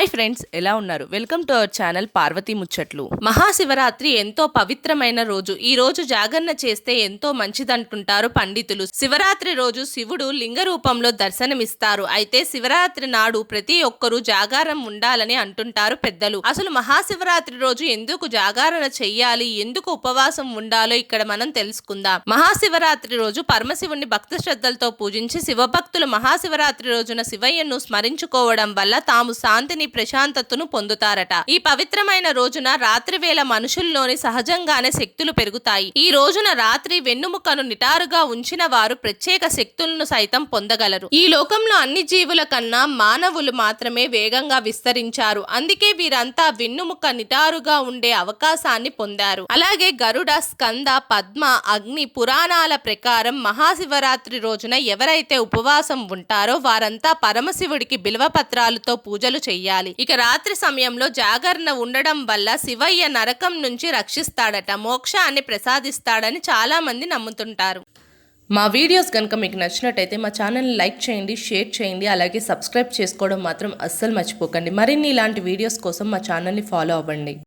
Hi friends, ఎలా ఉన్నారు? Welcome to our channel Parvati ముచ్చట్లు. మహాశివరాత్రి ఎంతో పవిత్రమైన రోజు. ఈ రోజు జాగరణ చేస్తే ఎంతో మంచిదంటుంటారు పండితులు. శివరాత్రి రోజు శివుడు లింగ రూపంలో దర్శనమిస్తారు. అయితే శివరాత్రి నాడు ప్రతి ఒక్కరూ జాగారం ఉండాలని అంటుంటారు పెద్దలు. అసలు మహాశివరాత్రి రోజు ఎందుకు జాగరణ చెయ్యాలి, ఎందుకు ఉపవాసం ఉండాలో ఇక్కడ మనం తెలుసుకుందాం. మహాశివరాత్రి రోజు పరమశివుణ్ణి భక్తి శ్రద్ధలతో పూజించి శివభక్తులు మహాశివరాత్రి రోజున శివయ్యను స్మరించుకోవడం వల్ల తాము శాంతిని, ప్రశాంతతను పొందుతారట. ఈ పవిత్రమైన రోజున రాత్రి వేళ మనుషుల్లోని సహజంగానే శక్తులు పెరుగుతాయి. ఈ రోజున రాత్రి వెన్నుముకను నిటారుగా ఉంచిన వారు ప్రత్యేక శక్తులను సైతం పొందగలరు. ఈ లోకంలో అన్ని జీవుల కన్నా మానవులు మాత్రమే వేగంగా విస్తరించారు. అందుకే వీరంతా వెన్నుముక నిటారుగా ఉండే అవకాశాన్ని పొందారు. అలాగే గరుడ, స్కంద, పద్మ, అగ్ని పురాణాల ప్రకారం మహాశివరాత్రి రోజున ఎవరైతే ఉపవాసం ఉంటారో వారంతా పరమశివుడికి బిల్వపత్రాలతో పూజలు చెయ్యాలి. ఇక రాత్రి సమయంలో జాగరణ ఉండడం వల్ల శివయ్య నరకం నుంచి రక్షిస్తాడట, మోక్షాన్ని ప్రసాదిస్తాడని చాలా మంది నమ్ముతుంటారు. మా వీడియోస్ కనుక మీకు నచ్చినట్టయితే మా ఛానల్ని లైక్ చేయండి, షేర్ చేయండి, అలాగే సబ్స్క్రైబ్ చేసుకోవడం మాత్రం అస్సలు మర్చిపోకండి. మరిన్ని ఇలాంటి వీడియోస్ కోసం మా ఛానల్ని ఫాలో అవ్వండి.